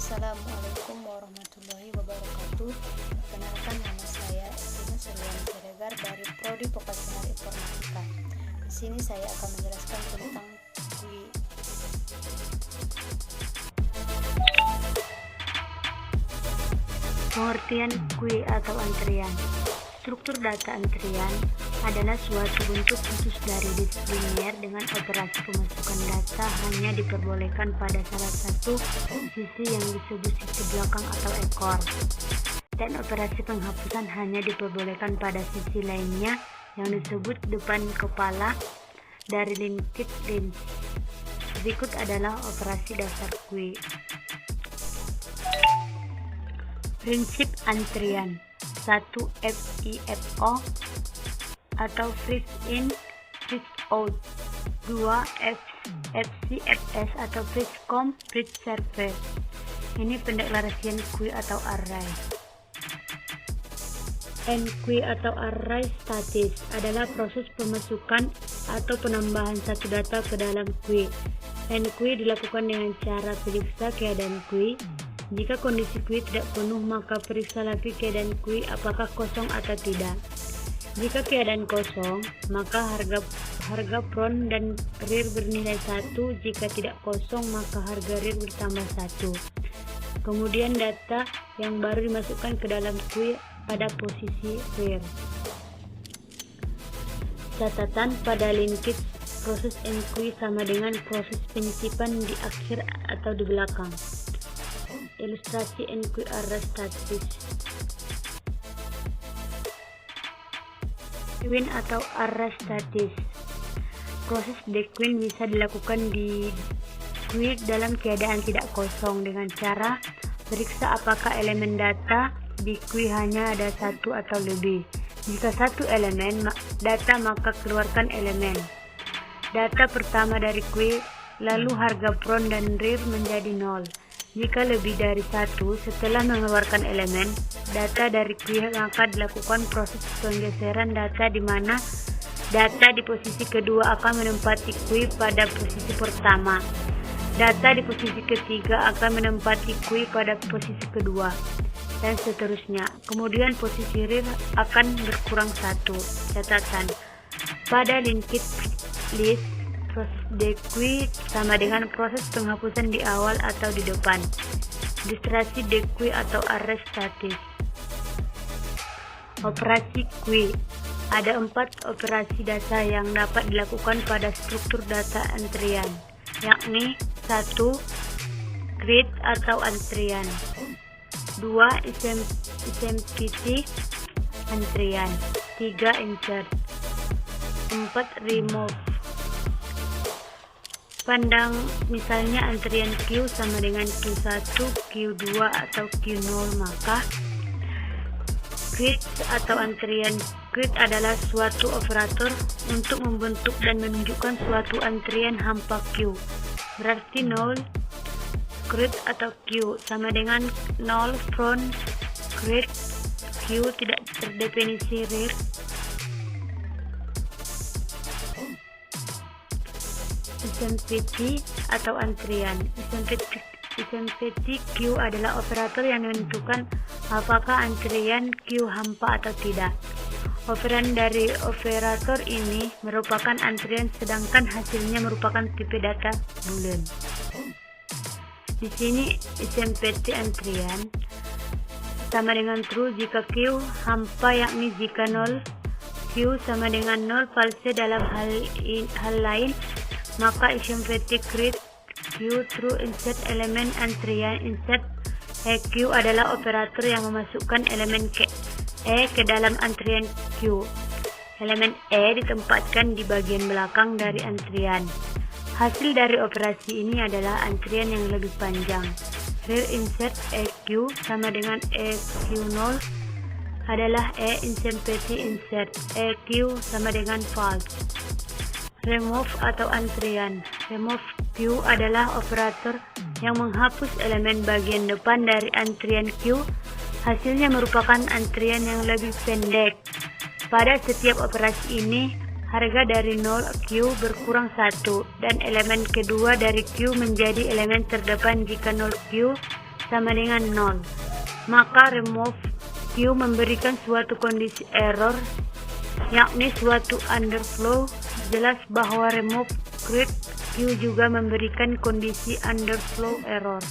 Assalamualaikum warahmatullahi wabarakatuh. Perkenalkan, nama saya Tina Suryani Siregar dari Prodi Vokasional Informatika. Di sini saya akan menjelaskan tentang GUI. Pengertian GUI atau antrian. Struktur data antrian adalah suatu bentuk khusus dari disipliner dengan operasi pemasukan data hanya diperbolehkan pada salah satu sisi yang disebut sisi belakang atau ekor, dan operasi penghapusan hanya diperbolehkan pada sisi lainnya yang disebut depan kepala dari linked list. Berikut adalah operasi dasar GUI. Prinsip antrian: 1. FIFO atau First In First Out. 2. FCFS atau First Come First Serve. Ini pendeklarasian GUI atau array. NGUI atau array statis adalah proses pemasukan atau penambahan satu data ke dalam GUI. NGUI dilakukan dengan cara periksa keadaan GUI. Jika kondisi GUI tidak penuh, maka periksa lagi keadaan GUI apakah kosong atau tidak. Jika keadaan kosong, maka harga front dan rear bernilai 1. Jika tidak kosong, maka harga rear bertambah 1. Kemudian data yang baru dimasukkan ke dalam GUI pada posisi rear. Catatan: pada linkage, proses NGUI sama dengan proses penyisipan di akhir atau di belakang. Ilustrasi NGUI array statis. Dequeue atau array statis. Proses dequeue bisa dilakukan di GUI dalam keadaan tidak kosong dengan cara periksa apakah elemen data di GUI hanya ada satu atau lebih. Jika satu elemen data, maka keluarkan elemen data pertama dari GUI, lalu harga front dan rear menjadi 0. Jika lebih dari satu, setelah mengeluarkan elemen data dari GUI, maka dilakukan proses penggeseran data di mana data di posisi kedua akan menempati GUI pada posisi pertama. Data di posisi ketiga akan menempati GUI pada posisi kedua, dan seterusnya. Kemudian posisi rear akan berkurang 1. Catatan: pada linked list, proses dequeue sama dengan proses penghapusan di awal atau di depan. Ilustrasi dequeue atau array statis. Operasi GUI. Ada 4 operasi data yang dapat dilakukan pada struktur data antrian, yakni 1. Create atau antrian. 2. SMPT antrian. 3. Insert. 4. Remove. Pandang misalnya antrian Q sama dengan Q1, Q2 atau Q0, maka create atau antrian create adalah suatu operator untuk membentuk dan menunjukkan suatu antrian hampa Q. Berarti 0 create atau Q sama dengan 0 front create, Q tidak terdefinisi rear. SMPT atau antrian. SMPT Q adalah operator yang menentukan apakah antrian Q hampa atau tidak. Operan dari operator ini merupakan antrian, sedangkan hasilnya merupakan tipe data boolean. Di sini SMPT antrian sama dengan true jika Q hampa, yakni jika 0 Q sama dengan 0 false. Dalam hal lain, maka SMPT create Q true. Insert elemen antrian. Insert EQ adalah operator yang memasukkan elemen E ke dalam antrian Q. Elemen E ditempatkan di bagian belakang dari antrian. Hasil dari operasi ini adalah antrian yang lebih panjang. Rear insert EQ sama dengan EQ0 adalah SMPT insert. EQ sama dengan false. Remove atau antrian. Remove Q adalah operator yang menghapus elemen bagian depan dari antrian Q. Hasilnya merupakan antrian yang lebih pendek. Pada setiap operasi ini, harga dari 0 Q berkurang 1 dan elemen kedua dari Q menjadi elemen terdepan jika 0 Q sama dengan 0. Maka remove Q memberikan suatu kondisi error, yakni suatu underflow. Jelas bahwa remove create Q juga memberikan kondisi underflow error.